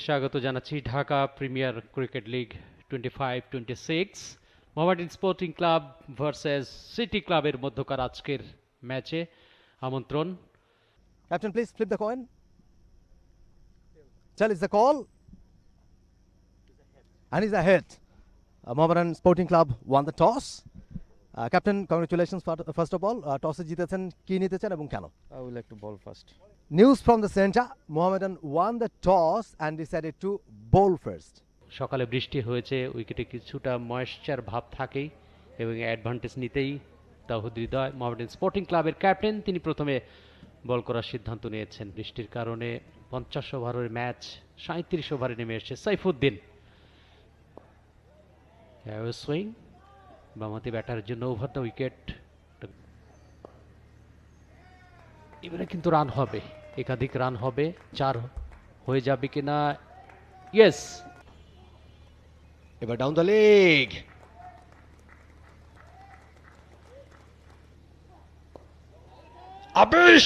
স্বাগত জানাচ্ছি Dhaka premier cricket league 25-26 Mohammedan sporting club versus city ক্লাবের মধ্যকার আজকের ম্যাচে আমন্ত্রণ। Captain, please flip the coin. Tell is the call. And he's ahead. Mohammedan Sporting Club won the toss. Captain, congratulations first of all. Toss জিতেছেন, কি নিতে চান এবং কেন? I would like to bowl first. News from the center. Mohammedan won the toss and decided to bowl first. সকালে বৃষ্টি হয়েছে, উইকেটে কিছুটা ময়েশ্চার ভাব থাকেই এবং অ্যাডভান্টেজ নিতেই তাওহিদ হৃদয় মোহামেডান স্পোর্টিং ক্লাবের ক্যাপ্টেন, তিনি প্রথমে বল করার সিদ্ধান্ত নিয়েছেন। বৃষ্টির কারণে 50 ওভারের ম্যাচ 37 ওভারে নেমে এসেছে সাইফুদ্দিন। সুইং বামহাতি ব্যাটারের জন্য ওভার দ্য উইকেট। এবারে কিন্তু রান হবে, একাধিক রান হবে, 4 হয়ে যাবে কিনা। ইয়েস, এবার ডাউন দ্য লেগ, আবেশ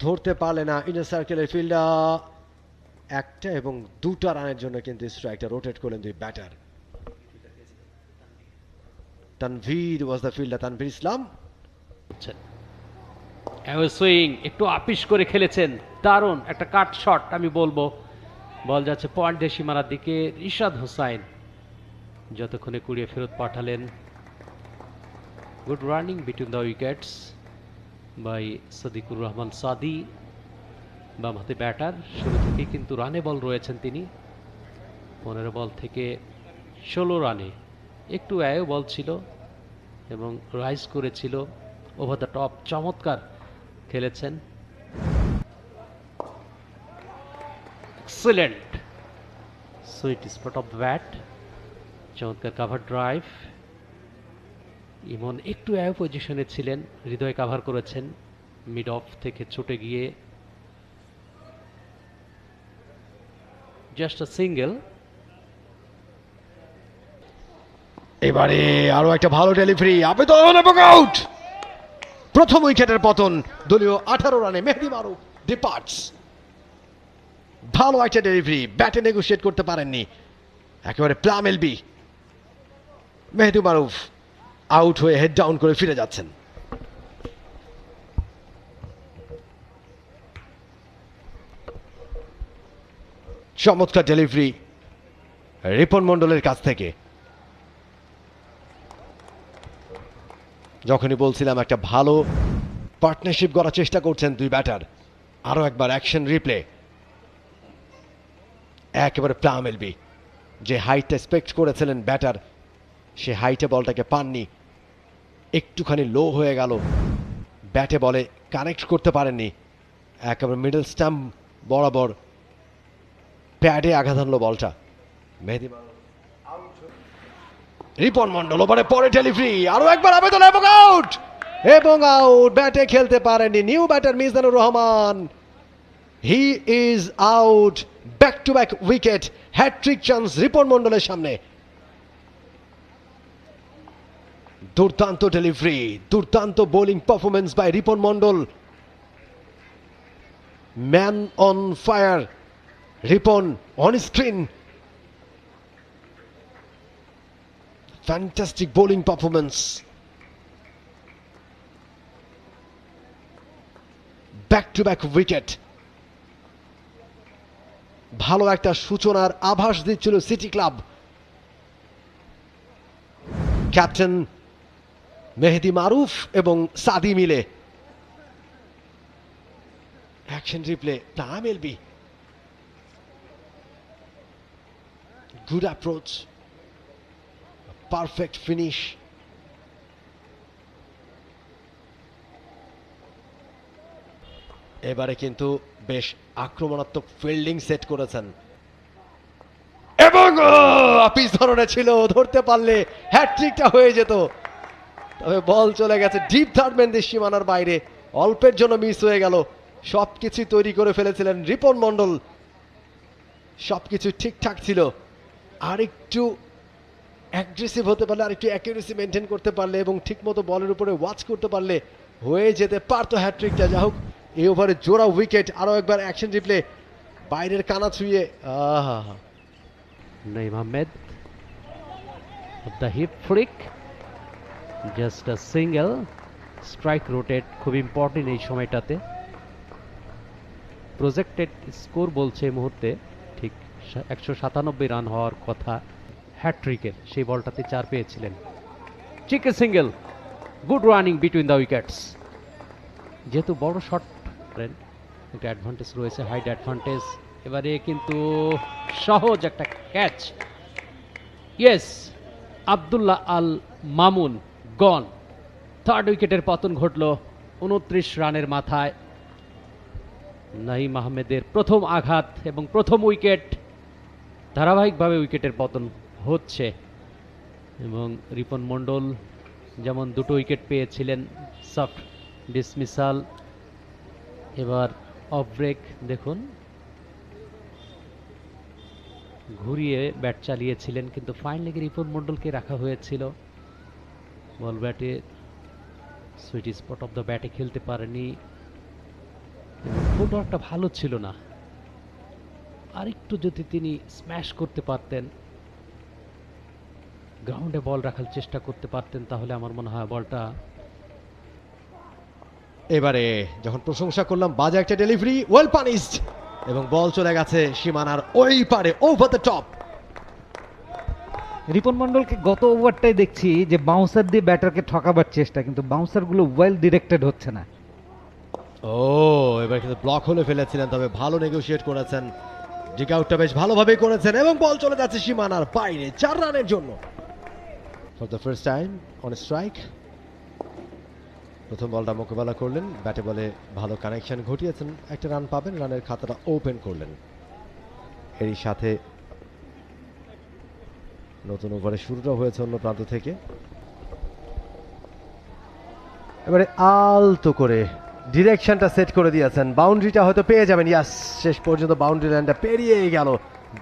ধরতে পারলে না ইনার সার্কেলের ফিল্ডার। একটা এবং দুটা রানের জন্য কিন্তু স্ট্রাইকটা রোটেট করলেন দুই batter. Tanvir was the fielder, Tanvir Islam. Swing একটু আপিস করে খেলেছেন, দারুণ একটা কাট শট আমি বলবো। বল যাচ্ছে পয়েন্টের সীমানার দিকে। রিশাদ হোসাইন যতক্ষণে কুড়িয়ে ফেরত পাঠালেন। Good running between the wickets by Sadikur Rahman Sadi, বামহাতি ব্যাটার। শুরু থেকেই কিন্তু রানে বল রয়েছেন তিনি। 15 বল থেকে 16 রানে, একটু অ্যায়ো বল ছিল এবং রাইজ করেছিল। ওভার দ্য টপ চমৎকার খেলেছেন। Excellent sweet spot of bat, চমৎকার কাভার ড্রাইভ। ইমন একটু অ্যায়ো পজিশনে ছিলেন, হৃদয় কাভার করেছেন মিড অফ থেকে ছুটে গিয়ে। Just a single. এবারে আরো একটা ভালো ডেলিভারি, আবেদন এবং আউট। প্রথম উইকেটের পতন, দলীয় 18 রানে মেহেদী মারুফ ডিপার্টস। ভালো একটা ডেলিভারি, ব্যাটে নেগোশিয়েট করতে পারেননি, একেবারে প্লাম এলবি। মেহেদী মারুফ আউট হয়ে হেড ডাউন করে ফিরে যাচ্ছেন। চমৎকার ডেলিভারি রিপন মন্ডলের কাছ থেকে। যখনই বলছিলাম একটা ভালো পার্টনারশিপ করার চেষ্টা করছেন দুই ব্যাটার। আরো একবার অ্যাকশন রিপ্লে, একেবারে প্লাম এলবি। যে হাইটটা এক্সপেক্ট করেছিলেন ব্যাটার, সে হাইটে বলটাকে পাননি, একটুখানি লো হয়ে গেল, ব্যাটে বলে কানেক্ট করতে পারেননি। একেবারে মিডল স্টাম্প বরাবর প্যাডে আঘাত আনলো বলটা। মেহেদী রিপন মন্ডল ওভারে পরে ডেলিভারি, আরো একবার আবেদন এবং আউট এবং আউট। ব্যাটে খেলতে পারেননি new batter Mizanur Rahman. He is out. Back to back wicket, hattrick chance Ripon মন্ডলের সামনে। দুর্দান্ত ডেলিভারি, দুর্দান্ত bowling performance by Ripon Mondal. Man on fire Ripon on screen. Fantastic bowling performance. Back to back wicket. ভালো একটা সূচনার আভাস দিচ্ছিল city club. Captain Mehedi Maruf এবং সাদি মিলে। Action replay, plumb LB. Good approach, perfect finish. এবারে কিন্তু বেশ আক্রমণাত্মক ফিল্ডিং সেট করেছেন এবং আপিস ধরনের ছিল, ধরতে পারলে হ্যাটট্রিকটা হয়ে যেত। তবে বল চলে গেছে ডিপ থার্ড ম্যান সীমানার বাইরে, অল্পের জন্য মিস হয়ে গেল। সবকিছু তৈরি করে ফেলেছিলেন রিপন মন্ডল, সবকিছু ঠিকঠাক ছিল। আর একটু অ্যাগ্রেসিভ হতে পারলে, আর একটু অ্যাকুরেসি মেনটেন করতে পারলে এবং ঠিকমতো বলের উপরে ওয়াচ করতে পারলে হয়ে যেতে পারতো হ্যাট্রিকটা। যা হোক, এই ওভারে জোড়া উইকেট। আরো একবার অ্যাকশন রিপ্লে, বাইরের কানা ছুঁয়ে আহা। Naim Ahmed the hip freak, just a single, strike rotate, খুব ইম্পর্টেন্ট এই সময়টাতে। প্রজেক্টেড স্কোর বলছে এই মুহূর্তে ঠিক 197 রান হওয়ার কথা হ্যাট্রিকের, সেই বলটাতে 4 পেয়েছিলেন। চিকে single, good running between the wickets. যেহেতু বড় শট করেন, একটা অ্যাডভান্টেজ রয়েছে, হাইড অ্যাডভান্টেজ। এবারে কিন্তু সহজ একটা ক্যাচ। ইয়েস, আব্দুল্লাহ আল মামুন গন। থার্ড উইকেটের পতন ঘটল 29 রানের মাথায়। নাইম আহমেদের প্রথম আঘাত এবং প্রথম উইকেট। ধারাবাহিকভাবে উইকেটের পতন হচ্ছে এবং রিপন মণ্ডল যেমন 2টো উইকেট পেয়েছিলেন, সফট ডিসমিসাল, এবার অফ ব্রেক। দেখুন ঘুরিয়ে ব্যাট চালিয়েছিলেন, কিন্তু ফাইন লেগে রিপন মণ্ডলকে রাখা হয়েছিল। বল ব্যাটে সুইট স্পট অফ দ্য ব্যাটে খেলতে পারেনি, ফুটওয়ার্কটা ভালো ছিল না। আরেকটু যদি তিনি স্ম্যাশ করতে পারতেন, গ্রাউন্ডে বল রাখার চেষ্টা করতে পারতেন, তাহলে আমার মনে হয় বলটা। এবারে যখন প্রশংসা করলাম, বাজে একটা ডেলিভারি, ওয়েল পানিশড, এবং বল চলে গেছে সীমানার ওই পারে, ওভার দ্য টপ। রিপন মণ্ডলকে গত ওভারটাই দেখছি যে বাউন্সার দিয়ে ব্যাটারকে ঠকাবার চেষ্টা, কিন্তু বাউন্সারগুলো ওয়েল ডিরেক্টেড হচ্ছে না। ও, এবার কিন্তু ব্লক হলে ফেলেছিলেন, তবে ভালো নেগোশিয়েট করেছেন, ডিক আউটটা বেশ ভালোভাবেই করেছেন, এবং বল চলে যাচ্ছে সীমানার বাইরে 4 রানের জন্য। For the first time on strike, প্রথম বলটা মোকাবেলা করলেন, ব্যাটে বলে ভালো কানেকশন ঘটিয়েছেন, একটা রান পাবেন, রানের খাতাটা ওপেন করলেন। এরই সাথে নতুন ওভারে শুরুটা হয়েছে অন্য প্রান্ত থেকে। এবারে আলতো করে ডিরেকশনটা সেট করে দিয়েছেন, বাউন্ডারিটা হয়তো পেয়ে যাবেন। ইয়াস, শেষ পর্যন্ত বাউন্ডারি লাইনটা পেরিয়েই গেল।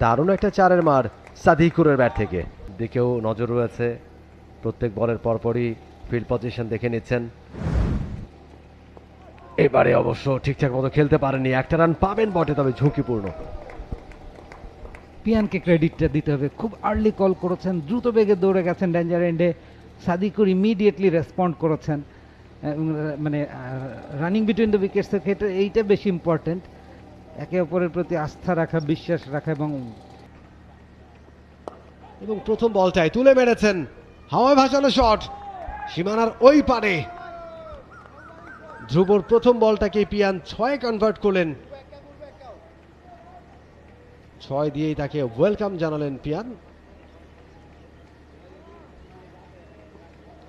দারুণ একটা 4-এর মার সাদিকুরের ব্যাট থেকে। দিকেও নজর রয়েছে, প্রত্যেক বলের পরপরই ফিল্ড পজিশন দেখে নিচ্ছেন। এবারে অবশ্য ঠিকঠাক মতো খেলতে পারেনি, একটা রান পাবেন বটে, তবে ঝুঁকিপূর্ণ। পিয়ানকে ক্রেডিটটা দিতে হবে, খুব আর্লি কল করেছেন, দ্রুত বেগে দৌড়ে গেছেন ডেঞ্জার এন্ডে। সাদিকুর ইমিডিয়েটলি রেসপন্ড করেছেন, মানে রানিং বিটুইন দ্য উইকেটসের ক্ষেত্রে এইটা বেশি ইম্পর্টেন্ট, একে অপরের প্রতি আস্থা রাখা, বিশ্বাস রাখা। এবং প্রথম বলটাই তুলে মেরেছেন, হাওয়ায় ভাসানো শট, সীমানার ওই পারে। ধ্রুবর প্রথম বলটাকে পিয়ান 6-এ কনভার্ট করলেন, 6 দিয়েই তাকে ওয়েলকাম জানালেন পিয়ান।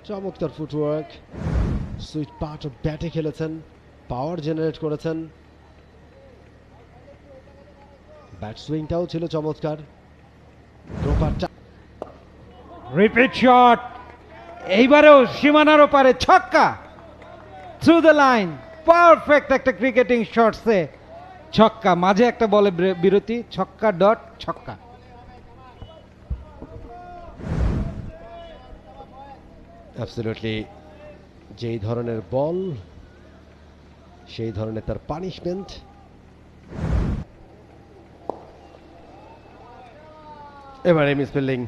চমৎকার ফুটওয়ার্ক, সুইট পার্ট অফ ব্যাটে খেলেছেন, পাওয়ার জেনারেট করেছেন, ব্যাট সুইংটাও ছিল চমৎকার। ড্রপারটা রিপিট শট, এইবারেও সীমানার ওপারে ছক্কা, থ্রু দ্য লাইন, পারফেক্ট একটা ক্রিকেটিং শটসে ছক্কা, মাঝে একটা বলে বিরতি, ছক্কা ডট ছক্কা। অ্যাবসলিউটলি, যেই ধরনের বল সেই ধরনের তার পানিশমেন্ট। এবারে মিসফিল্ডিং,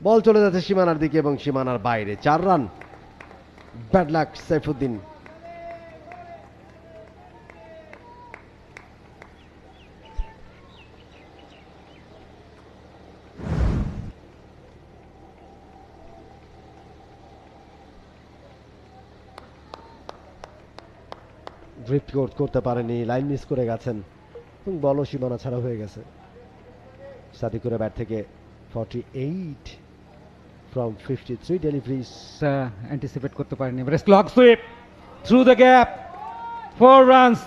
বল চলে যাচ্ছে সীমানার দিকে এবং সীমানার বাইরে, 4 run. Bad luck Saifuddin. Drift করতে পারেনি, লাইন মিস করে গেছেন এবং বলও সীমানা ছাড়া হয়ে গেছে। সাদিকুরের ব্যাট থেকে 48 ফ্রম 53 ডেলিভারিজ। অ্যান্টিসিপেট করতে পারেনি, এবারে slog sweep through the gap, 4 runs.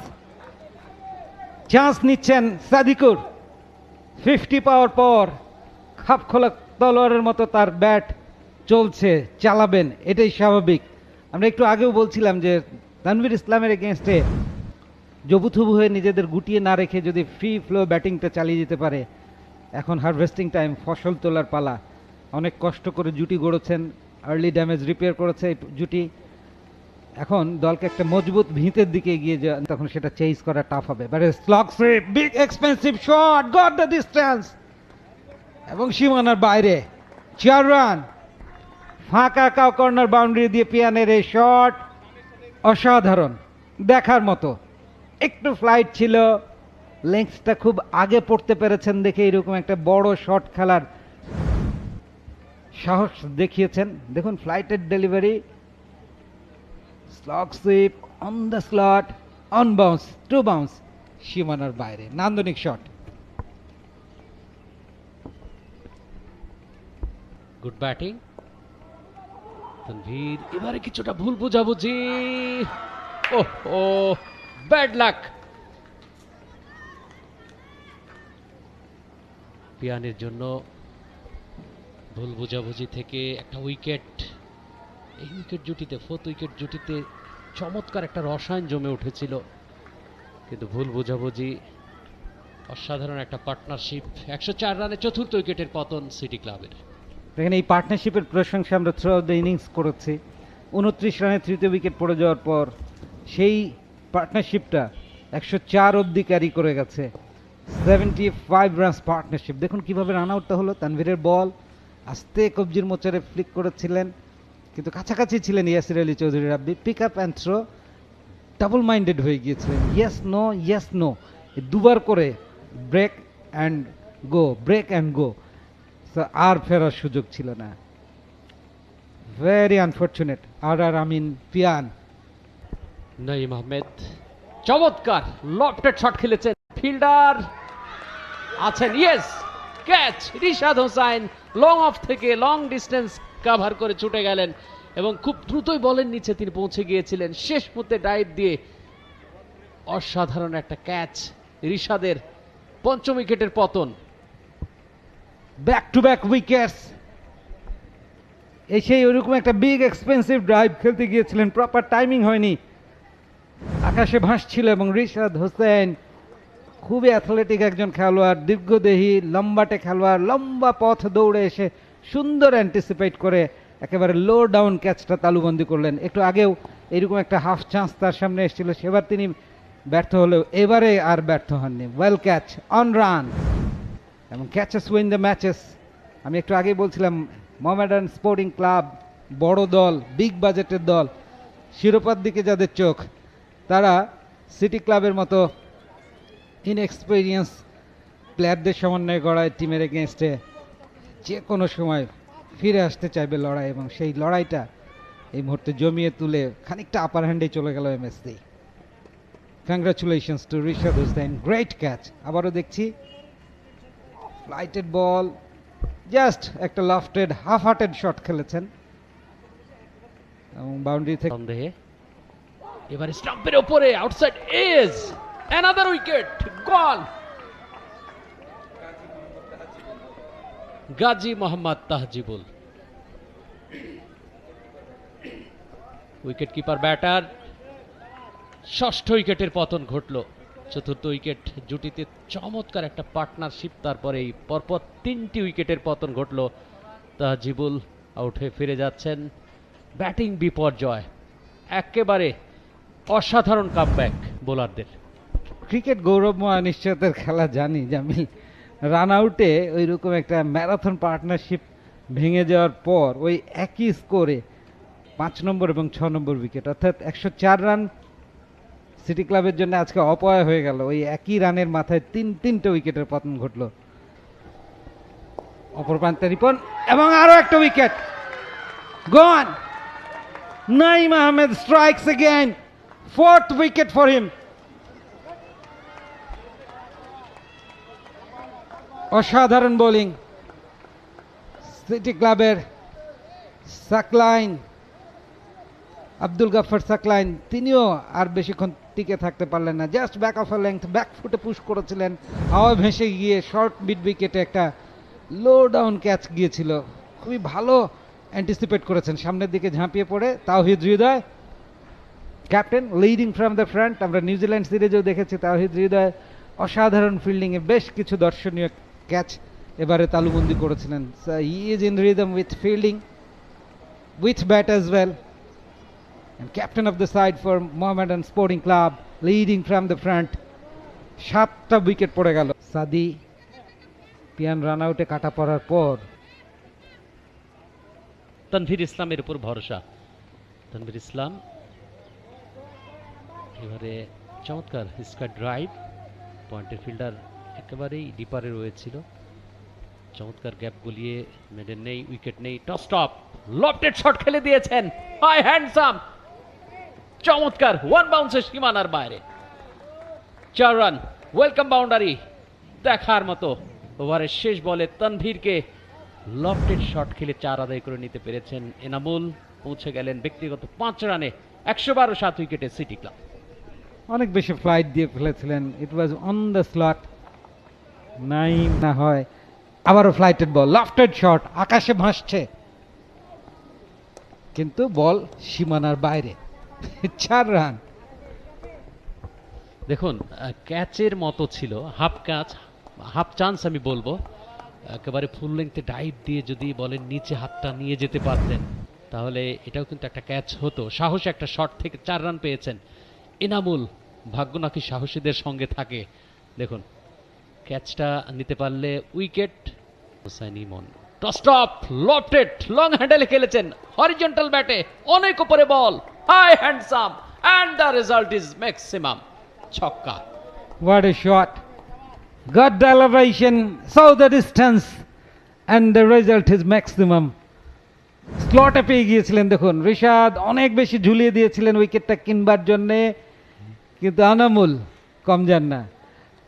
Chance নিচ্ছেন সাদিকুর, 50 পাওয়ার পর খাপ খোলা তলোয়ারের মতো তার ব্যাট চলছে, চালাবেন, এটাই স্বাভাবিক। আমরা একটু আগেও বলছিলাম যে তানভীর ইসলামের এগেনস্টে জবুথুবু হয়ে নিজেদের গুটিয়ে না রেখে যদি ফ্রি ফ্লো ব্যাটিংটা চালিয়ে যেতে পারে। এখন হারভেস্টিং টাইম, ফসল তোলার পালা। অনেক কষ্ট করে জুটি গড়েছেন, আর্লি ড্যামেজ রিপেয়ার করেছে এই জুটি, এখন দলকে একটা মজবুত ভিতের দিকে এগিয়ে যাওয়া, তখন সেটা চেজ করা টাফ হবে। But slog sweep, big expensive shot, got the distance এবং সীমানার বাইরে 4 রান। ফাঁকা কাউ কর্নার বাউন্ডারি দিয়ে পিয়ানের এই শট অসাধারণ, দেখার মতো। একটু ফ্লাইট ছিল, লেন্থটা খুব আগে পড়তে পেরেছেন দেখে এরকম একটা বড় শট খেলার সাহস দেখিয়েছেন। দেখুন ফ্লাইটের delivery, slog sweep on the slot, one bounce, two bounce, সীমানার বাইরে, নান্দনিক শট। গুড ব্যাটিং তানভীর, এবারে কিছুটা ভুল বোঝাবুঝি, ওহ ও ব্যাড লাক। পিয়ানের জন্য ভুল বোঝাবুঝি থেকে একটা উইকেট, এই উইকেট জুটিতে, 4th উইকেট জুটিতে চমৎকার একটা রসায়ন জমে উঠেছিল, কিন্তু ভুল বোঝাবুঝি, অসাধারণ একটা পার্টনারশিপ। 104 রানে 4th উইকেটের পতন সিটি ক্লাবের। দেখেন এই পার্টনারশিপের প্রশংসা আমরা থ্রু আউট দ্য ইনিংস করেছি। 29 রানে 3য় উইকেট পড়ে যাওয়ার পর সেই পার্টনারশিপটা 104 অবধি ক্যারি করে গেছে। 75 রানস পার্টনারশিপ। দেখুন কিভাবে রান আউটটা হলো। তানভীরের বল আস্তে কবজির মোচারে ফ্লিক করেছিলেন, কিন্তু কাছাকাছি ছিলেন Yasir Ali Chowdhury Rabbi. Pick up and throw, double minded হয়ে গিয়েছিলেন। ইয়েস নো দুবার করে break and go, break and go, আর ফেরার সুযোগ ছিল না। Very unfortunate. আর আমিন পিয়ান। নঈম আহমেদ চমৎকার লফটেড শট খেলেছেন, ফিল্ডার আছেন, yes catch. Rishad Hossain long off থেকে লং ডিস্টেন্স কভার করে ছুটে গেলেন এবং খুব দ্রুতই বলের নিচে তিনি পৌঁছে গিয়েছিলেন। শেষ মুহূর্তে ডাইভ দিয়ে অসাধারণ একটা ক্যাচ। রিশাদের 5ম উইকেটের পতন। Back to back wickets. সেই ওরকম একটা বিগ এক্সপেন্সিভ ড্রাইভ খেলতে গিয়েছিলেন, প্রপার টাইমিং হয়নি, আকাশে ভাসছিল। এবং রিশাদ হোসেন খুবই অ্যাথলেটিক একজন খেলোয়াড়, দীর্ঘদেহী লম্বাটে খেলোয়াড়, লম্বা পথ দৌড়ে এসে সুন্দর অ্যান্টিসিপেট করে একেবারে লো ডাউন ক্যাচটা তালুবন্দি করলেন। একটু আগেও এরকম একটা হাফ চান্স তার সামনে এসেছিল, সেবার তিনি ব্যর্থ হলেও এবারে আর ব্যর্থ হননি। ওয়েল ক্যাচ, অন রান, এবং ক্যাচেস উইন দ্য ম্যাচেস। আমি একটু আগেই বলছিলাম মোহামেডান স্পোর্টিং ক্লাব বড় দল, বিগ বাজেটের দল, শিরোপার দিকে যাদের চোখ, তারা সিটি ক্লাবের মতো ইনএক্সপিরিয়েন্স প্লেয়ারদের সমন্বয়ে গড়া টিমের এগেনস্টে যে কোনো সময় ফিরে আসতে চাইবে লড়াই, এবং সেই লড়াইটা এই মুহূর্তে জমিয়ে তুলে খানিকটা আপার হ্যান্ডে চলে গেল MSC. Congratulations to Rishad Hossain, great catch. আবারও দেখছি ফ্লাইটেড বল, জাস্ট একটা লফটেড হাফ হার্টেড শট খেলেছেন এবং বাউন্ডারি থেকে সন্দেহে এবারে স্টাম্পের উপরে outside edge, another wicket gone. Gazi Mohammad Tahjibul, wicket keeper batter. 6ষ্ঠ উইকেটের পতন ঘটল। 4th উইকেট জুটিতে চমৎকার একটা পার্টনারশিপ, তারপরে এই পরপর 3টি উইকেটের পতন ঘটল। তাহজিবুল আউট হয়ে ফিরে যাচ্ছেন। ব্যাটিং বিপর্যয়, একেবারে অসাধারণ কামব্যাক বোলারদের। ক্রিকেট গৌরবময় অনিশ্চয়তার খেলা জানি জামিল। রান আউটে ওই রকম একটা ম্যারাথন পার্টনারশিপ ভেঙে যাওয়ার পর ওই একই স্কোরে 5 নম্বর এবং 6 নম্বর উইকেট, অর্থাৎ 104 রান সিটি ক্লাবের জন্য আজকে অপয়া হয়ে গেল। ওই একই রানের মাথায় তিনটে উইকেটের পতন ঘটল। অপর প্রান্তে রিপন, এবং আরো একটা wicket gone. Naeem Ahmed strikes again, 4th wicket for him. অসাধারণ বোলিং সিটি ক্লাবের সাকলাইন, আব্দুল গাফফার সাকলাইন, তিনিও আর বেশিক্ষণ টিকে থাকতে পারলেন না। Just back of a length, back ফুটে পুশ করেছিলেন, হাওয়া ভেসে গিয়ে শর্ট মিড উইকেটে একটা লো ডাউন ক্যাচ গিয়েছিল। খুবই ভালো অ্যান্টিসিপেট করেছেন, সামনের দিকে ঝাঁপিয়ে পড়ে Towhid Hridoy, captain leading from the front. আমরা নিউজিল্যান্ড সিরিজেও দেখেছি তাওহিদ হৃদয় অসাধারণ ফিল্ডিংয়ে বেশ কিছু দর্শনীয় ক্যাচ এবারে তালুবন্দি করেছিলেন। He is in rhythm with fielding, with bat as well. and captain of the side for Mohammedan Sporting Club, leading from the front. 7টা উইকেট পড়ে গেল। সাদি পিয়ান রান আউটে কাটা পড়ার পর তানভীর ইসলামের উপর ভরসা। তানভীর ইসলাম এবারে চমৎকার স্কোয়ার ড্রাইভ, পয়েন্টের ফিল্ডার একেবারেই ডিপারে রয়েছিল, চমৎকার গ্যাপ গলিয়ে মেডেন নেই, উইকেট নেই, টস স্টপ, লফটেড শট খেলে দিয়েছেন, হাই হ্যান্ডসাম, চমৎকার ওয়ান বাউন্সে সীমানার বাইরে, 4 রান, ওয়েলকাম বাউন্ডারি। দেখার মতো ওভারের শেষ বলে তানভীরকে লফটেড শট খেলে 4 আদায় করে নিতে পেরেছেন এনামুল, পৌঁছে গেলেন ব্যক্তিগত 5 রানে 112 7 উইকেটে সিটি ক্লাব। অনেক বেশি ফ্লাইট দিয়ে ফেলেছিলেন, it was on the slot, Naim না হয় আবারও ফ্লাইটেড বল, লফটেড শট আকাশে ভাসছে, কিন্তু বল সীমানার বাইরে, 4 রান। দেখুন ক্যাচের মতো ছিল, হাফ ক্যাচ, হাফ চান্স আমি বলবো, একেবারে ফুল লেংথে ডাইভ দিয়ে যদি বলের নিচে হাতটা নিয়ে যেতে পারতেন তাহলে এটাও কিন্তু একটা ক্যাচ হতো। সাহস একটা শট থেকে 4 রান পেয়েছেন এনামুল, ভাগ্য নাকি সাহসীদের সঙ্গে থাকে। দেখুন ক্যাচটা নিতে পারলে wicket. Hossain Emon top lofted, long হ্যান্ডেলে খেলেছেন, হরিজন্টাল ব্যাটে অনেক উপরে ball, high handsome, and the result is maximum, ছক্কা। What a shot! Got the elevation, saw the distance, and the result is maximum. স্লটে পেয়ে গিয়েছিলেন, দেখুন রিশাদ অনেক বেশি ঝুলিয়ে দিয়েছিলেন উইকেটটা কিনবার জন্যে, কিন্তু আনামুল কম যান না,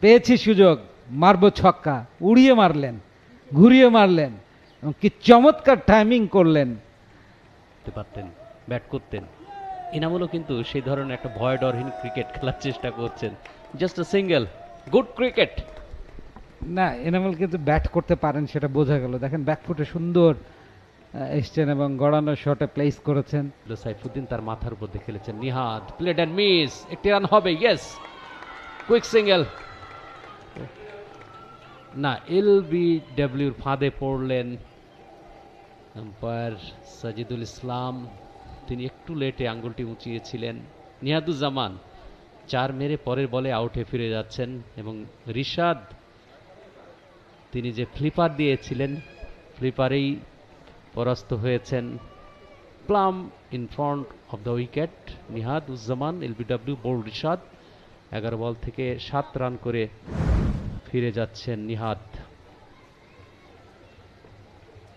পেয়েছি সুযোগ, মারবো ছক্কা, উড়িয়ে মারলেন, ঘুরিয়ে মারলেন, এবং কি চমৎকার টাইমিং করলেন। পারতেন, ব্যাট করতেন। ইনামুলও কিন্তু সেই ধরনের একটা ভয় ডরহীন ক্রিকেট খেলার চেষ্টা করছেন, just a single, good cricket. না, এনামুল কিন্তু ব্যাট করতে পারেন সেটা বোঝা গেল, দেখেন ব্যাকফুটে সুন্দর এসছেন এবং গড়ানো শটে প্লেস করেছেন। সাইফুদ্দিন তার মাথার উপর দিয়ে খেলেছেন, নিহাদ প্লেড অ্যান্ড মিস, একটি রান হবে, ইয়েস, কুইক সিঙ্গেল। না, এলবিডব্লিউর ফাঁদে পড়লেন আম্পায়ার সাজিদুল ইসলাম, তিনি একটু লেটে আঙ্গুলটি উঁচিয়েছিলেন। নিহাদুজ্জামান 4 মেরে পরের বলে আউটে ফিরে যাচ্ছেন, এবং রিশাদ তিনি যে ফ্লিপার দিয়েছিলেন ফ্লিপারেই পরাস্ত হয়েছেন। Plumb in front of the wicket, Nihaduzzaman, LBW bowled Rishad, 11 ball থেকে 7 রান করে ফিরে যাচ্ছেন নিহাদ।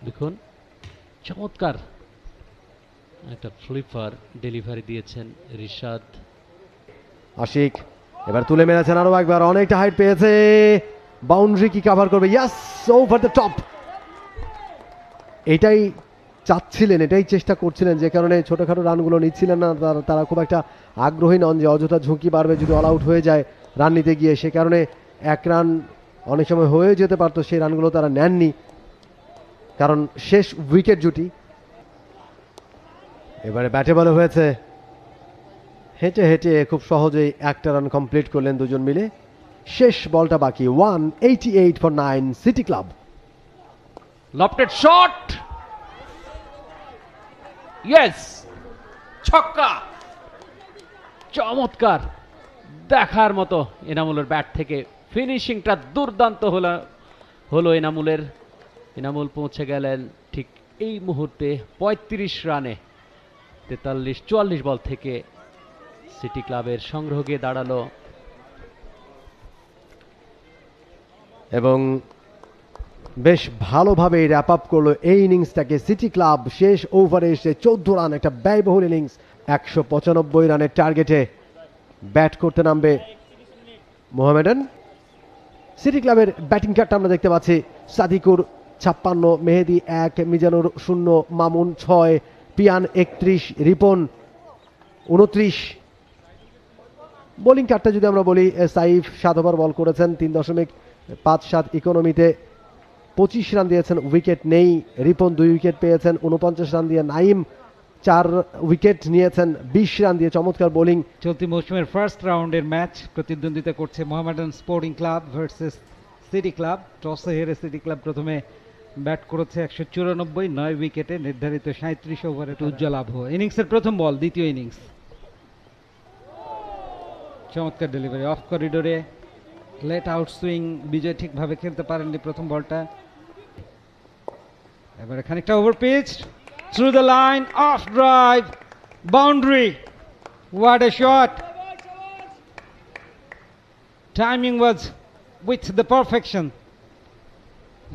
দেখুন চমৎকার একটা ফ্লিপার ডেলিভারি দিয়েছেন রিশাদ। আশিক এবার তুলে মেরেছেন আরো একবার, অনেকটা হাইট পেয়েছে, বাউন্ডারি কি কভার করবে, ইয়াস, ওভার দ্য টপ। এটাই চাচ্ছিলেন, এটাই চেষ্টা করছিলেন, যে কারণে ছোটখাটো রানগুলো নিচ্ছিলেন না, তারা খুব একটা আগ্রহী নন যে অযথা ঝুঁকি বাড়বে যদি অল আউট হয়ে যায় রান নিতে গিয়ে, সে কারণে 1 রান অনেক সময় হয়ে যেতে পারতো, সেই রানগুলো তারা নেননি, কারণ শেষ উইকেট জুটি। এবারে ব্যাটে বলে হয়েছে, হেঁটে হেঁটে খুব সহজেই 1টা রান কমপ্লিট করলেন দুজন মিলে। শেষ বলটা বাকি, 188 for 9 city club. Lofted shot, yes, ছক্কা, চমৎকার, দেখার মতো এনামুলের ব্যাট থেকে ফিনিশিংটা দুর্দান্ত হলো এনামুলের। এনামুল পৌঁছে গেলেন ঠিক এই মুহূর্তে 35 রানে, 44 বল থেকে সিটি ক্লাবের সংগ্রহ গিয়ে দাঁড়ালো। এবং বেশ ভালোভাবে র্যাপ আপ করলো এই ইনিংসটাকে সিটি ক্লাব। শেষ ওভারে এসে 14 রান, একটা ব্যয়বহুল ইনিংস। 195 রানের টার্গেটে ব্যাট করতে নামবে মোহামেডান। সিটি ক্লাবের ব্যাটিং কার্ডটা আমরা দেখতে পাচ্ছি, সাদিকুর 56, মেহেদি 1, মিজানুর 0, মামুন 6, পিয়ান 31, রিপন 29। বোলিং কার্ডটা যদি আমরা বলি, সাইফ 7 ওভার বল করেছেন, 3.57 ইকোনমিতে 25 রান দিয়েছেন, উইকেট নেই। রিপন 2 উইকেট পেয়েছেন, 49 রান দিয়ে। নাইম 4 উইকেট নিয়েছেন, 20 রান দিয়ে। চমৎকার বোলিং। চলতি মৌসুমের ফার্স্ট রাউন্ডের ম্যাচ প্রতিদ্বন্দ্বিতা করছে Mohammedan sporting club versus city club. টসে হেরে সিটি ক্লাব প্রথমে ব্যাট করেছে 194, 9 উইকেটে, নির্ধারিত 37 ওভারে উজ্জ্বল আবহ। ইনিংসের প্রথম বল, দ্বিতীয় ইনিংস। চমৎকার ডেলিভারি অফ করিডোরে, লেট আউট সুইং। বিজয় ঠিকভাবে খেলতে পারেননি প্রথম বলটা। এবারে খানিকটা over pitch, through the line, off drive, boundary. What a shot! Timing was with the perfection.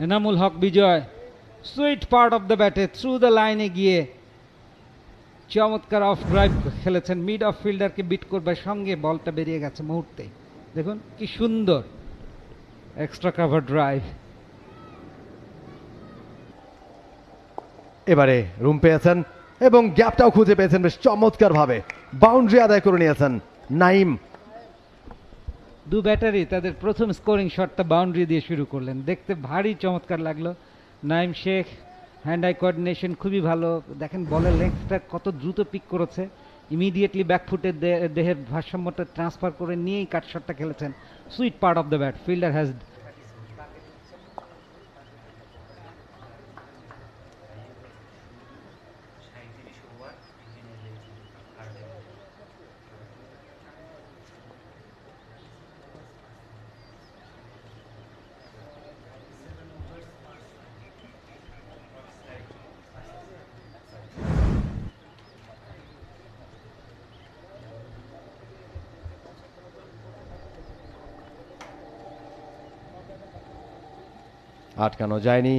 Enamul Haque Bijoy sweet part of the ব্যাটে থ্রু দ্য লাইনে গিয়ে চমৎকার অফ ড্রাইভ খেলেছেন। মিড অফ ফিল্ডারকে বিট করবার সঙ্গে বলটা বেরিয়ে গেছে মুহূর্তে। দেখুন কি সুন্দর এক্সট্রা কাভার ড্রাইভ। এবারে রুম পেয়েছেন এবং গ্যাপটাও খুঁজে পেয়েছেন বেশ চমৎকার ভাবে, বাউন্ডারি আদায় করে নিয়েছেন নাইম। দু ব্যাটারি তাদের প্রথম স্কোরিং শটটা বাউন্ডারি দিয়ে শুরু করলেন, দেখতে ভারী চমৎকার লাগলো। Naim Sheikh hand I coordination খুবই ভালো। দেখেন বলের লেন্থটা কত দ্রুত পিক করেছে, ইমিডিয়েটলি ব্যাকফুটের দেহের ভারসাম্যটা ট্রান্সফার করে নিয়েই কাট শটটা খেলেছেন। Sweet part of the bat, fielder has. আটকানো যায়নি।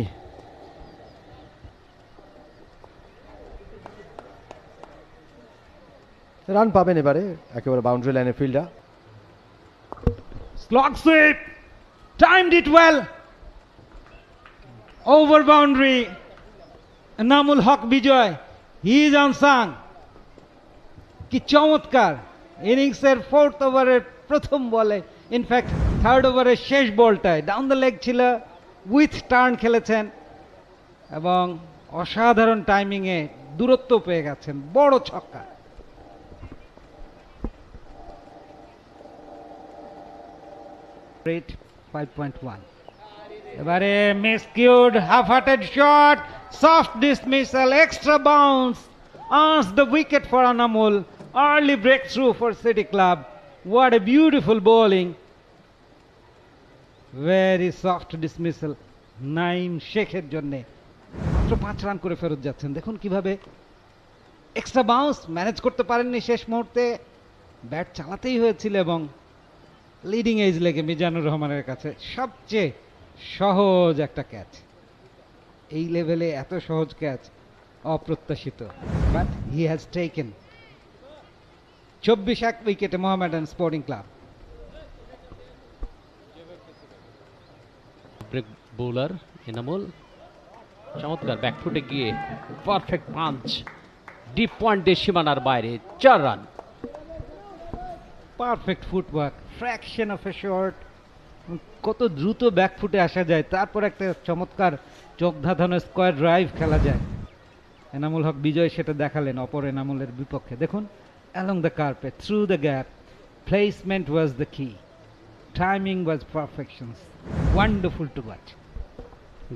রান পাবেন এবারে একেবারে বাউন্ডারি লাইনে fielder. Slog sweep, timed it well, over boundary. Namul Haq Bijoy, he is unsung. কি চমৎকার ইনিংসের ফোর্থ ওভারের প্রথম বলে, ইনফ্যাক্ট থার্ড ওভারের শেষ বলটায় ডাউন দ্য লেগ ছিল, উইথ টার্ন খেলেছেন এবং অসাধারণ টাইমিংয়ে দূরত্ব পেয়ে গেছেন। বড় ছক্কা। রেট 5.1। এবারে miscued half hearted shot, soft dismissal, extra bounce, earns the wicket for Anamul. Early breakthrough for City Club. What a beautiful bowling. Very soft dismissal. Naim শেখের জন্য মাত্র 5 রান করে ফেরত যাচ্ছেন। দেখুন কিভাবে এক্সট্রা বাউন্স ম্যানেজ করতে পারেননি শেষ মুহূর্তে, ব্যাট চালাতেই হয়েছিল এবং লিডিং এজ লেগে মিজানুর রহমানের কাছে সবচেয়ে সহজ একটা ক্যাচ। এই লেভেলে এত সহজ ক্যাচ অপ্রত্যাশিত, বাট হি হ্যাজ টেকেন। 24 উইকেটে Mohammedan sporting club. Break bowler Enamul চমৎকার ব্যাকফুটে গিয়ে পারফেক্ট পাঞ্চ, ডিপ পয়েন্টে সীমানার বাইরে, 4 run. Perfect footwork, fraction of A shot, কত দ্রুত ব্যাকফুটে আসা যায়, তারপর একটা চমৎকার চোখ ধাঁধানো স্কোয়ার ড্রাইভ খেলা যায়। এনামুল হক বিজয় সেটা দেখালেন অপর এনামুলের বিপক্ষে। দেখুন along the carpet, through the gap, placement was the key, timing was perfection, wonderful to watch.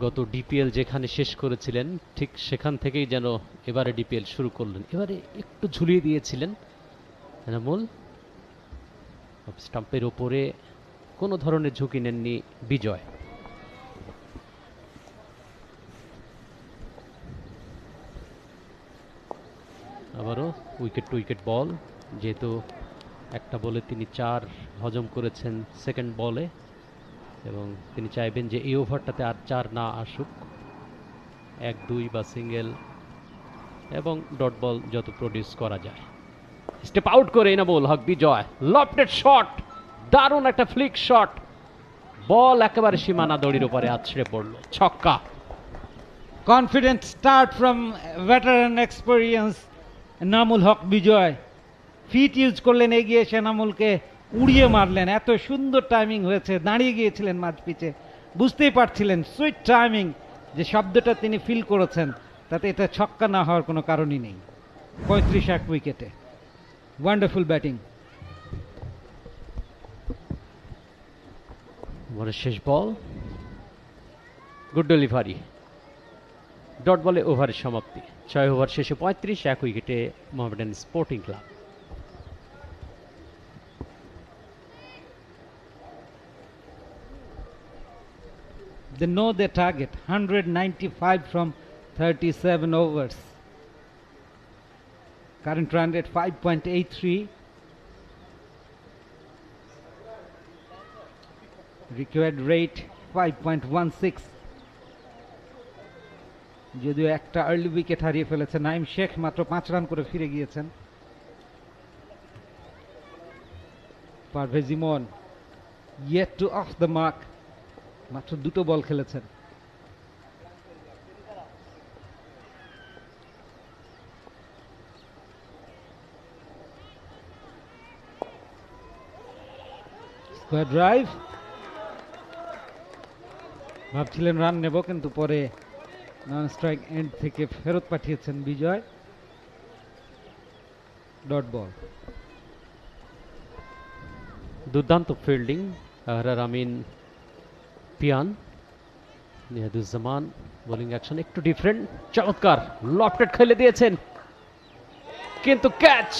গত ডিপিএল যেখানে শেষ করেছিলেন ঠিক সেখান থেকেই যেন এবারে ডিপিএল শুরু করলেন। এবারে একটু ঝুলিয়ে দিয়েছিলেন এনামুল, স্টাম্পের ওপরে কোনো ধরনের ঝুঁকি নেননি বিজয়। আবারও উইকেট টু উইকেট বল, যেহেতু একটা বলে তিনি 4 হজম করেছেন সেকেন্ড বলে, এবং তিনি চাইবেন যে এই ওভারটাতে আর 4 না আসুক, 1-2 বা সিঙ্গেল এবং ডট বল যত প্রডিউস করা যায়। স্টেপ আউট করে এনামুল হক বিজয়, লফটেড শট, দারুণ একটা ফ্লিক শট, বল একেবারে সীমানা দড়ির উপরে আছড়ে পড়ল, ছক্কা। Confident start from veteran experience Enamul Haque Bijoy. Feet use করলেন, এগিয়ে এসে এনামুলকে উড়িয়ে মারলেন। এত সুন্দর টাইমিং হয়েছে, দাঁড়িয়ে গিয়েছিলেন মাঝ পিচে, বুঝতেই পারছিলেন সুইট টাইমিং যে শব্দটা তিনি ফিল করেছেন, তাতে এটা ছক্কা না হওয়ার কোনো কারণই নেই। 35 উইকেটে ওয়ান্ডারফুল ব্যাটিং। ওভারের শেষ বল, গুড ডেলিভারি, ডট বলে ওভারের সমাপ্তি। 6 ওভার শেষে 35, 1 উইকেটে Mohammedan sporting club. They know their target, 195 from 37 overs. Current run rate 5.83. Required rate 5.16. যদিও একটা আর্লি উইকেট হারিয়ে ফেলেছে নাইম শেখ, মাত্র 5 রান করে ফিরে গিয়েছেন। পারভেজ ইমন yet to off the mark, মাত্র 2 বল খেলেছেন। স্কোয়ার ড্রাইভ, ভাবছিলেন রান নেব, কিন্তু পরে নন স্ট্রাইক এন্ড থেকে ফেরত পাঠিয়েছেন বিজয়। Dot ball. দুর্দান্ত fielding, Ahrar Amin, Pian, Niaduzzaman bowling action একটু ডিফারেন্ট, চমৎকার লফটেড খেলে দিয়েছেন, কিন্তু ক্যাচ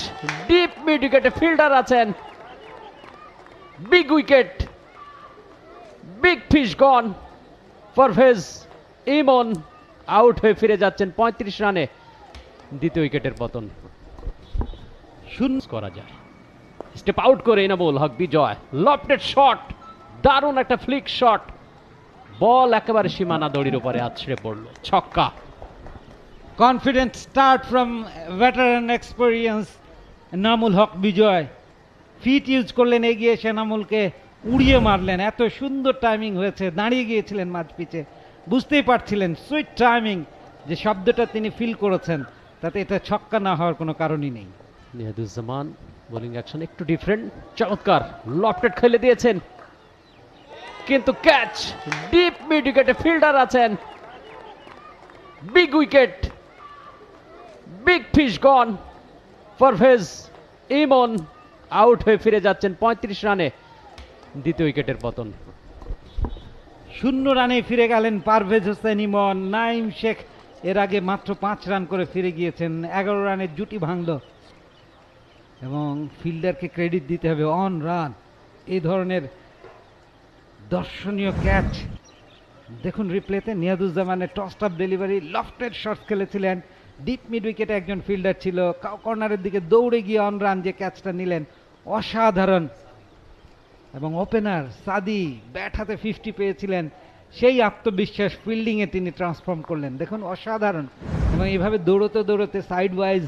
ডিপ মিড উইকেটে ফিল্ডার আছেন। Big wicket, big fish gone. Parvez Emon out হয়ে ফিরে যাচ্ছেন 35 রানে, দ্বিতীয় উইকেটের পতন। শূন্য করা যায়, স্টেপ আউট করে এনামুল হক বিজয়, লফটেড শট, দারুণ একটা ফ্লিক শট, বল একেবারে সীমানা দড়ির উপরে আছড়ে পড়ল, ছক্কা। Confident start from veteran experience Enamul Haque Bijoy. Feet use করলেন, এগিয়ে এসে এনামুলকে উড়িয়ে মারলেন। এত সুন্দর টাইমিং হয়েছে, দাঁড়িয়ে গিয়েছিলেন মাঝ পিচে, বুঝতেই পারছিলেন সুইট টাইমিং যে শব্দটা তিনি ফিল করেছেন, তাতে এটা ছক্কা না হওয়ার কোনো কারণই নেই। নিয়াদুজ্জামান বোলিং অ্যাকশন একটু ডিফারেন্ট, চমৎকার লফটেড খেলে দিয়েছেন, কিন্তু ক্যাচ ডিপ মিড উইকেটে ফিল্ডার আছেন। Big wicket, big fish gone. Parvez Emon out হয়ে ফিরে যাচ্ছেন 35 রানে, দ্বিতীয় উইকেটের পতন। 0 রানে ফিরে গেলেন পারভেজ হোসেন ইমন। নাইম শেখ এর আগে মাত্র 5 রান করে ফিরে গিয়েছেন, 11 রানের জুটি ভাঙল। এবং ফিল্ডারকে ক্রেডিট দিতে হবে, অন রান এই ধরনের দর্শনীয় ক্যাচ। দেখুন রিপ্লেতে নিয়াদুজ্জামানের toss up delivery, lofted shots খেলেছিলেন, ডিপ মিড উইকেটে একজন ফিল্ডার ছিল, কর্নারের দিকে দৌড়ে গিয়ে অন রান যে ক্যাচটা নিলেন, অসাধারণ। এবং ওপেনার সাদি ব্যাট হাতে 50 পেয়েছিলেন, সেই আত্মবিশ্বাস ফিল্ডিংয়ে তিনি ট্রান্সফর্ম করলেন, দেখুন অসাধারণ। এবং এইভাবে দৌড়তে দৌড়তে সাইড ওয়াইজ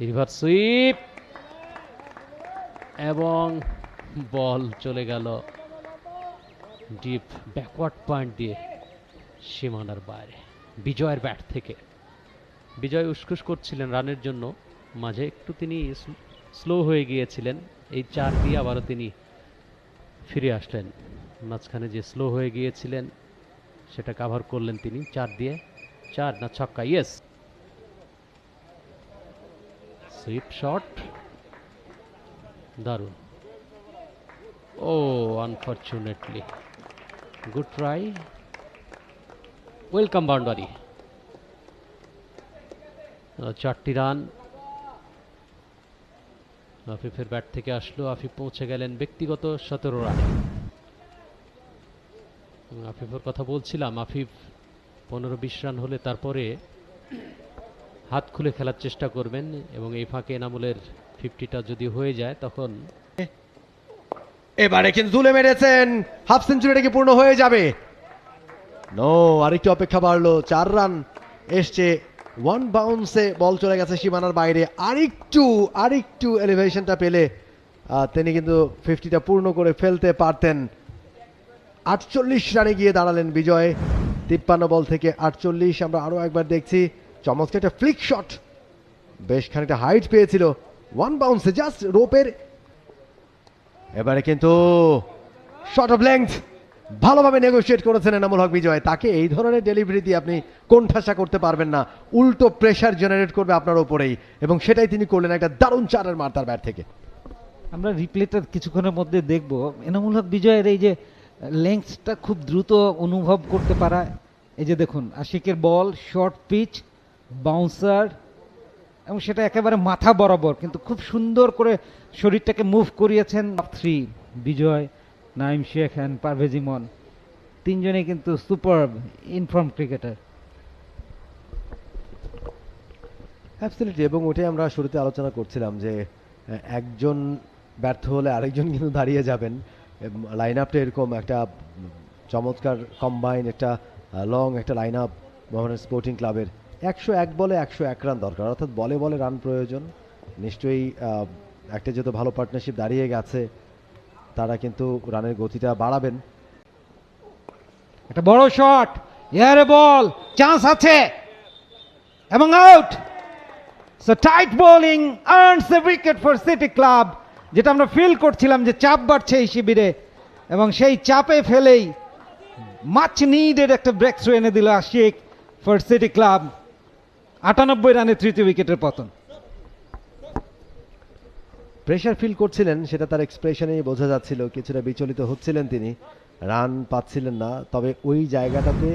রিভার্স সুইপ এবং বল চলে গেল ডিপ ব্যাকওয়ার্ড পয়েন্ট দিয়ে সীমানার বাইরে, বিজয়ের ব্যাট থেকে। বিজয় উসখুস করছিলেন রানের জন্য, মাঝে একটু তিনি স্লো হয়ে গিয়েছিলেন, এই 4 দিয়ে আবারও তিনি ফিরে আসলেন। মাঝখানে যে স্লো হয়ে গিয়েছিলেন সেটা কাভার করলেন তিনি 4 দিয়ে। 4 না ছক্কা, ইয়েস। সুইপ শট, দারুণ। Oh unfortunately, good try, welcome boundary. 4টি রান আফিফের ব্যাট থেকে আসলো, আফিফ পৌঁছে গেলেন ব্যক্তিগত 17 রানে। আফিফের কথা বলছিলাম, আফিফ 15-20 রান হলে তারপরে হাত খুলে খেলার চেষ্টা করবেন, এবং এই ফাঁকে এনামুলের 50টা যদি হয়ে যায় তখন এবারে কিন্তু তুলে মেরেছেন, হাফ সেঞ্চুরিটা কি পূর্ণ হয়ে যাবে? নো, আরেকটু অপেক্ষা বাড়লো, 4 রান এসছে, 1 বাউন্সে বল চলে গেছে সীমানার বাইরে। আরেকটু এলিভেশনটা পেলে তিনি কিন্তু 50টা পূর্ণ করে ফেলতে পারতেন। 48 রানে গিয়ে দাঁড়ালেন বিজয়, 53 বল থেকে 48। আমরা আরো একবার দেখছি, চমৎকার একটা ফ্লিক শট, বেশ খানিকটা হাইট পেয়েছিল, 1 বাউন্সে জাস্ট রোপের। এবারে কিন্তু শট অফ লেংথ ভালোভাবে নেগোশিয়েট করেছেন এনামুল হক বিজয়। তাকে এই ধরনের ডেলিভারি দিয়ে আপনি কোণঠাসা করতে পারবেন না, উল্টো প্রেসার জেনারেট করবে আপনার ওপরেই, এবং সেটাই তিনি করলেন একটা দারুণ 4 মার তার ব্যাট থেকে। আমরা রিপ্লেটা কিছুক্ষণের মধ্যে দেখব। এনামুল হক বিজয়ের এই যে লেংথটা খুব দ্রুত অনুভব করতে পারা, এই যে দেখুন আশিকের বল, শর্ট পিচ, বাউন্সার, এবং সেটা একেবারে মাথা বরাবর, কিন্তু খুব সুন্দর করে শরীরটাকে মুভ করিয়েছেন। 3 বিজয়, নাইম শেখ অ্যান্ড পারভেজ ইমন, তিনজনেই কিন্তু সুপারব ইনফর্ম ক্রিকেটার। অ্যাবসলিউটলি, এবং ওটাই আমরা শুরুতে আলোচনা করছিলাম যে একজন ব্যর্থ হলে আরেকজন কিন্তু দাঁড়িয়ে যাবেন। লাইন আপটা এরকম একটা চমৎকার কম্বাইন, একটা লং একটা লাইন আপ মোহামেডান স্পোর্টিং ক্লাবের। 101 বলে 101 রান দরকার, অর্থাৎ বলে বলে রান প্রয়োজন। নিশ্চয়ই একটা যেহেতু ভালো পার্টনারশিপ দাঁড়িয়ে গেছে, তারা কিন্তু রানের গতিটা বাড়াবেন। একটা বড় শট, এয়ারে বল, চান্স আছে এবং out. So tight bowling earns the wicket for city club, যেটা আমরা ফিল করছিলাম যে চাপ বাড়ছে এই শিবিরে, এবং সেই চাপে ফেলেই মাচ নিডেড একটা ব্রেক থ্রু এনে দিল আশিক ফর সিটি ক্লাব। 98 রানে তৃতীয় উইকেটের পতন। প্রেশার ফিল করছিলেন, সেটা তার এক্সপ্রেশনেই বোঝা যাচ্ছিল। কিছুটা বিচলিত হচ্ছিলেন তিনি, রান পাচ্ছিলেন না। তবে ওই জায়গাটাতে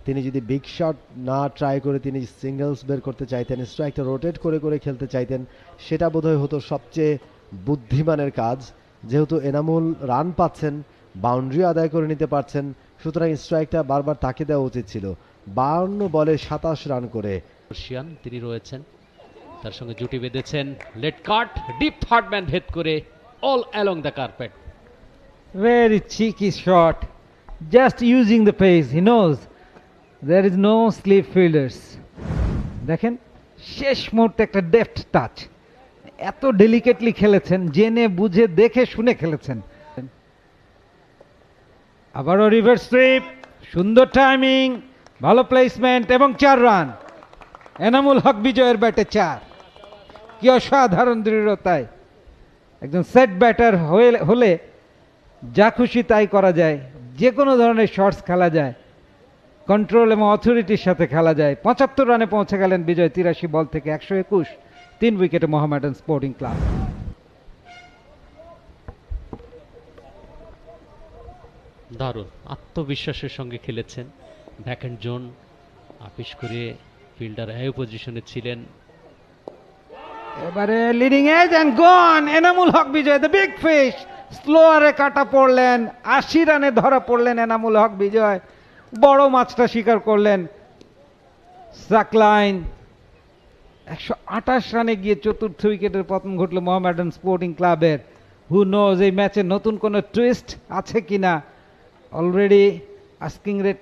তিনি যদি বিগ শট না ট্রাই করে তিনি সিঙ্গলস বের করতে চাইতেন, স্ট্রাইকটা রোটেট করে করে খেলতে চাইতেন, সেটা বোধহয় হতো সবচেয়ে বুদ্ধিমানের কাজ। যেহেতু এনামুল রান পাচ্ছেন, বাউন্ডারি আদায় করে নিতে পারছেন, সুতরাং স্ট্রাইকটা বারবার তাকে দেওয়া উচিত ছিল। 52 বলে 27 রান করে রাশিয়ান তিনি রয়েছেন, তার সঙ্গে জুটি বেঁধেছেন। লেট কাট, ডিপ থার্ড ম্যান ভেদ করে all along the carpet. Very cheeky shot, just using the pace. He knows there is no sleep fielders. দেখেন শেষ মুহূর্তে একটা ডেফট টাচ, এত ডেলিকেটলি খেলেছেন, জেনে বুঝে দেখে শুনে খেলেছেন। আবারও রিভার্স সুইপ, সুন্দর টাইমিং, ভালো প্লেসমেন্ট এবং 4 রান। এনামুল হক বিজয়ের ব্যাটে 4। কি অসাধারণ দৃঢ়তায়! একজন সেট ব্যাটার হলে যা খুশি তাই করা যায়, যে কোনো ধরনের শটস খেলা যায়, কন্ট্রোল এবং অথরিটির সাথে খেলা যায়। 75 রানে পৌঁছে গেলেন বিজয় 83 বল থেকে 121, 3 উইকেটে মোহামেডান স্পোর্টিং ক্লাব। দারুণ আত্মবিশ্বাসের সঙ্গে খেলেছেন। ব্যাকহ্যান্ড জোন আপিস করে ফিল্ডার এ পজিশনে ছিলেন। এবারে leading edge and gone, Enamul Haque Bijoy, the big fish. স্লোয়ারে কাটা পড়লেন, 80 রানে ধরা পড়লেন এনামুল হক বিজয়, বড় মাছটা শিকার করলেন। সাকলাইন 128 রানে গিয়ে চতুর্থ উইকেটের পতন ঘটল মোহামেডান স্পোর্টিং ক্লাবের। হু নোজ এই ম্যাচে নতুন কোনো টুইস্ট আছে কিনা। অলরেডি আস্কিং রেট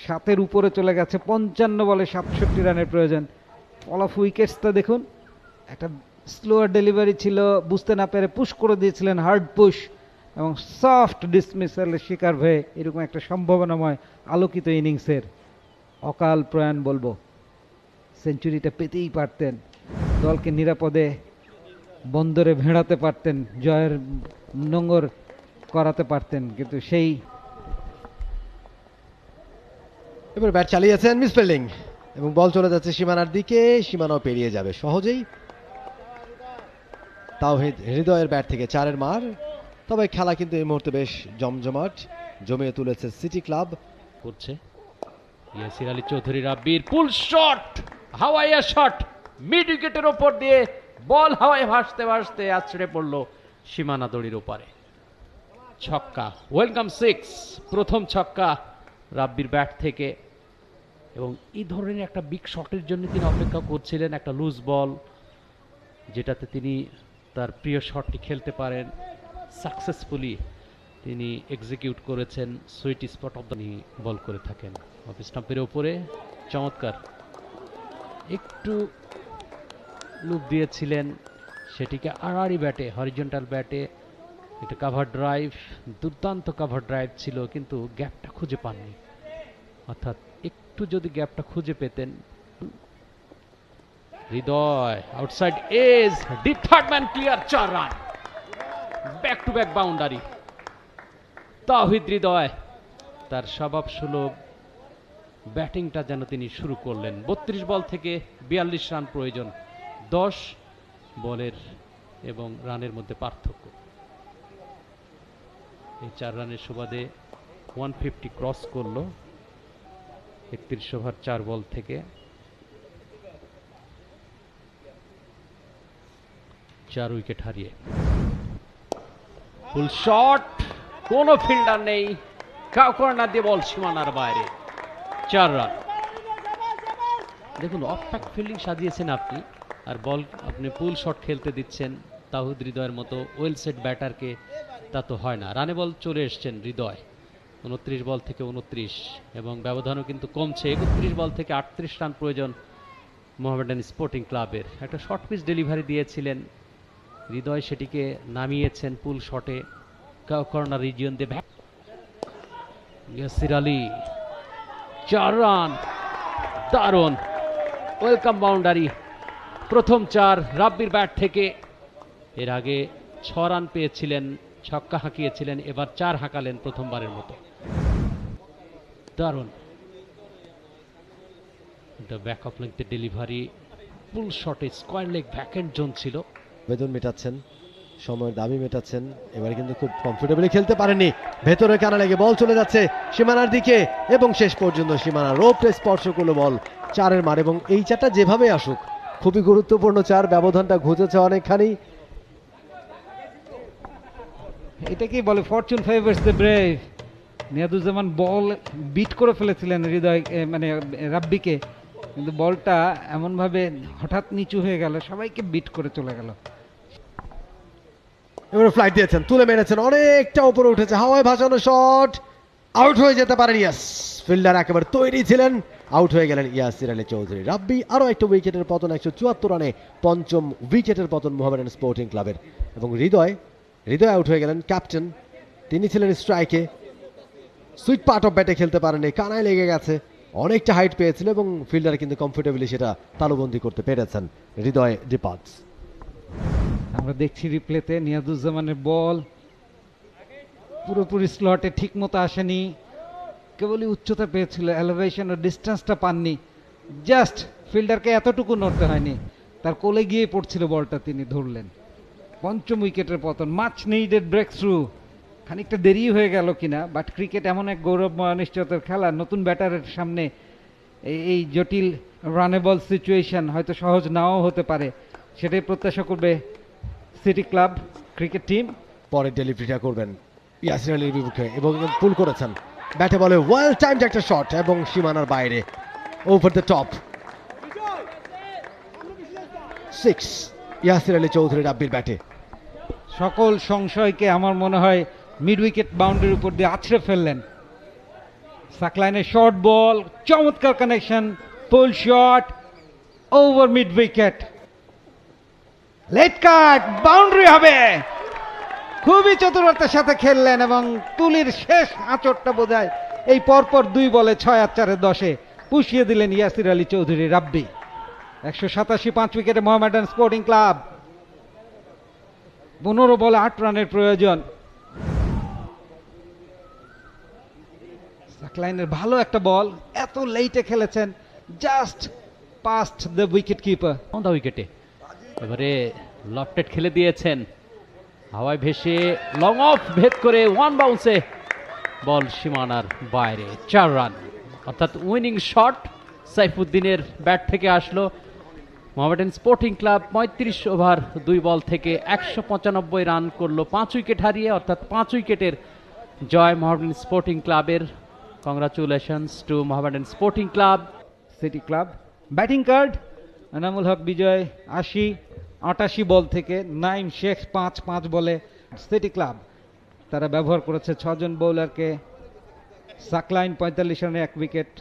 7-এর উপরে চলে গেছে। 55 বলে 67 রানের প্রয়োজন। ফল অফ উইকেটসটা দেখুন, একটা স্লোয়ার ডেলিভারি ছিল, বুঝতে না পেরে পুশ করে দিয়েছিলেন, হার্ড পুশ, এবং সফট ডিসমিসালের শিকার হয়ে এরকম একটা সম্ভাবনাময় আলোকিত ইনিংসের অকাল প্রয়াণ বলবো। সেঞ্চুরিটা পেতেই পারতেন, দলকে নিরাপদে বন্দরে ভেড়াতে পারতেন, জয়ের নোঙর করাতে পারতেন, কিন্তু সেই এবার ব্যাট চালিয়েছেন মিস ফিল্ডিং, এবং বল চলে যাচ্ছে সীমানার দিকে। সীমানাও পেরিয়ে যাবে সহজেই। তাওহিদ হৃদয়ের ব্যাট থেকে 4-এর মার। তবে খেলা কিন্তু এই মুহূর্তে বেশ জমজমাট, জমিয়ে তুলেছে সিটি ক্লাব। করছে ইয়াসির আলী চৌধুরী রাব্বির পুল শট, হাওয়াইয়া শট, মিড উইকেটের ওপর দিয়ে বল হাওয়ায় ভাসতে ভাসতে আছড়ে পড়ল সীমানা দড়ির ওপারে। ছক্কা, ওয়েলকাম 6, প্রথম ছক্কা রাব্বির ব্যাট থেকে। এবং এই ধরনের একটা বিগ শটের জন্য তিনি অপেক্ষা করছিলেন, একটা লুজ বল যেটাতে তিনি তার প্রিয় শটটি খেলতে পারেন। সাকসেসফুলি তিনি এক্সিকিউট করেছেন। Sweet spot of the ball করে থাকেন অফ স্টাম্পের ওপরে। চমৎকার একটু লুপ দিয়েছিলেন, সেটিকে আড়াআড়ি ব্যাটে, হরিজন্টাল ব্যাটে একটা কাভার ড্রাইভ, দুর্দান্ত কাভার ড্রাইভ ছিল, কিন্তু গ্যাপটা খুঁজে পাননি। অর্থাৎ একটু যদি গ্যাপটা খুঁজে পেতেন। Hridoy outside edge, deep third man clear, 4 run, back to back boundary. Towhid Hridoy তার স্বভাব সুলভ ব্যাটিংটা যেন তিনি শুরু করলেন। 32 বল থেকে 42 রান প্রয়োজন, 10 বলের এবং রানের মধ্যে পার্থক্য। এই 4 রানের সুবাদে 150 ক্রস করলো। 31 ওভার 4 বল থেকে 4 উইকেট হারিয়ে। ফুল শট, কোনো ফিল্ডার নেই, কর্নার দিয়ে বল সীমানার বাইরে, 4 রান। দেখুন অফ প্যাক ফিল্ডিং সাজিয়েছেন আপনি, আর বল আপনি পুল শট খেলতে দিচ্ছেন তাহিদ হৃদয়ের মতো ওয়েল সেট ব্যাটারকে, তা তো হয় না। রানে বল চলে এসছেন হৃদয়, 29 বল থেকে 29, এবং ব্যবধানও কিন্তু কমছে। 31 বল থেকে 38 রান প্রয়োজন মোহামেডান স্পোর্টিং ক্লাবের। একটা শর্ট পিচ ডেলিভারি দিয়েছিলেন হৃদয়, সেটিকে নামিয়েছেন পুল শটে কর্নার রিজিয়ন দিয়ে। ইয়াসির আলী 4 রান, দারুণ ওয়েলকাম বাউন্ডারি, প্রথম 4 রাব্বির ব্যাট থেকে। এর আগে 6 রান পেয়েছিলেন, ছক্কা হাঁকিয়েছিলেন, এবার 4 হাঁকালেন প্রথমবারের মতো। দারুণ ব্যাক অফ লেংথের ডেলিভারি, পুল শটে স্কোয়ার লেগ ভ্যাকেন্ট জোন ছিল। বেতন মেটাচ্ছেন, সময়ের দাবি মেটাচ্ছেন, এবারে কিন্তু খুব কমফোর্টেবলি খেলতে পারেনি। ভেতরে কানা লেগে বল চলে যাচ্ছে সীমানার দিকে, এবং শেষ পর্যন্ত সীমানা রোপটে স্পর্শ করলো বল 4-এর মার। এবং এই 4টা যেভাবে আসুক খুবই গুরুত্বপূর্ণ 4, ব্যবধানটা ঘুচেছে অনেকখানি। এটাকেই বলে fortune favours the brave. Niaduzzaman ball beat করে ফেলেছিলেন হৃদয় মানে রাব্বিকে, কিন্তু বলটা এমনভাবে হঠাৎ নিচু হয়ে গেল, সবাইকে বিট করে চলে গেল। এবারে ফ্লাইট দিয়েছেন, তুলে মেরেছেন, অনেকটা উপরে উঠেছে, হাওয়ায় ভাসানো শট, আউট হয়ে যেতে পারেন। ইয়াস, ফিল্ডার একেবারে তৈরি ছিলেন, আউট হয়ে গেলেন ইয়াসির আলী চৌধুরী। রাব্বি আরো একটা উইকেটের পতন, 174 রানে 5ম উইকেটের পতন মোহামেডান স্পোর্টিং ক্লাবের। এবং হৃদয় আউট হয়ে গেলেন, ক্যাপ্টেন, তিনি ছিলেন স্ট্রাইকে। সুইট পার্ট অফ ব্যাটে খেলতে পারেনি, কানায় লেগে গেছে, অনেকটা হাইট পেয়েছিল, এবং ফিল্ডার কিন্তু কমফোর্টেবলি সেটা তালুবন্দি করতে পেরেছেন। হৃদয় ডিপার্টস। আমরা দেখছি রিপ্লেতে নিয়াদুজ্জামানের বল পুরোপুরি স্লটে ঠিক মতো আসেনি, কেবলই উচ্চতা পেয়েছিল, এলিভেশন ও ডিস্টেন্সটা পাননি। জাস্ট ফিল্ডারকে এতটুকু নড়তে হয়নি, তার কোলে গিয়ে পড়ছিল বলটা, তিনি ধরলেন। 5ম উইকেটের পতন, মাচ নিডেড ব্রেক থ্রু। খানিকটা দেরি হয়ে গেল কিনা, বাট ক্রিকেট এমন এক গৌরবময় অনিশ্চয়তার খেলা, নতুন ব্যাটারের সামনে এই জটিল রানেবল সিচুয়েশন হয়তো সহজ নাও হতে পারে, সেটাই প্রত্যাশা করবে সিটি ক্লাব ক্রিকেট টিম। পরে ডেলিভারিটা করবেন ইয়াসির আলীর বিপক্ষে, এবং পুল করেছেন, ব্যাটে বলে ওয়েল টাইমড একটা শট, এবং সীমানার বাইরে over the top. 6 Yasir Ali Chowdhury রাব্বির ব্যাটে। সকল সংশয়কে আমার মনে হয় মিড উইকেট বাউন্ডারির উপর দিয়ে আছড়ে ফেললেন। সাকলাইনের শর্ট বল, চমৎকার connection, pull shot, over mid wicket, late cut, boundary হবে। খুবই চতুরতার সাথে খেললেন, এবং তুলির শেষ আঁচড়টা বোঝায় এই পরপর 2 বলে 6 আর 4 10-এ পুষিয়ে দিলেন ইয়াসির আলী চৌধুরী রাব্বি। 187 5 উইকেটে মোহামেডান স্পোর্টিং ক্লাব। 15 বলে 8 রানের প্রয়োজন। সাকলাইনের ভালো একটা বল, এত লেটে খেলেছেন, just past the wicket keeper. The উইকেটে এবারে লফটেড খেলে দিয়েছেন, হাওয়ায় ভেসে লং অফ ভেদ করে 1 বাউন্সে বল সীমানার বাইরে, 4 রান। অর্থাৎ উইনিং শট সাইফুদ্দিনের ব্যাট থেকে আসলো। মোহামেডান স্পোর্টিং ক্লাব 35 ওভার 2 বল থেকে 195 রান করলো 5 উইকেট হারিয়ে, অর্থাৎ 5 উইকেটের জয় মোহামেডান স্পোর্টিং ক্লাবের। Congratulations to Mohammedan sporting Club. City Club batting card, Enamul Haque Bijoy 88 ball থেকে, নাইম শেখ 5 বলে। সিটি ক্লাব তারা ব্যবহার করেছে 6 জন বোলারকে। সাকলাইন 45 রানে 1 উইকেট।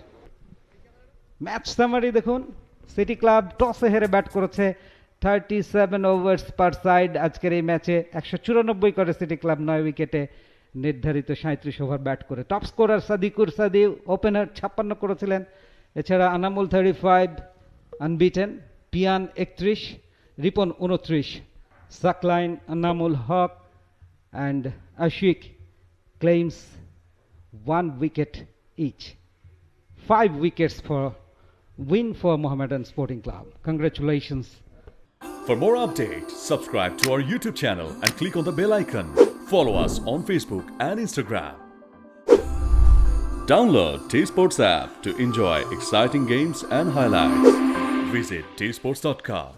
ম্যাচ সামারি দেখুন, সিটি ক্লাব টসে হেরে ব্যাট করেছে, 37 ওভার্স পার সাইড আজকের এই ম্যাচে। 194 করে সিটি ক্লাব 9 উইকেটে, নির্ধারিত 37 ওভার ব্যাট করে। Top scorer Sadikur Sadi opener 56 করেছিলেন। এছাড়া Anamul 35 unbeaten, Pian 31, Ripon 29, Saklain, Anamul Haque and Ashik claims 1 wicket each. 5 wickets for win for Mohammedan Sporting Club. Congratulations. For more updates, subscribe to our YouTube channel and click on the bell icon. Follow us on Facebook and Instagram. Download T Sports app to enjoy exciting games and highlights. Visit tsports.com.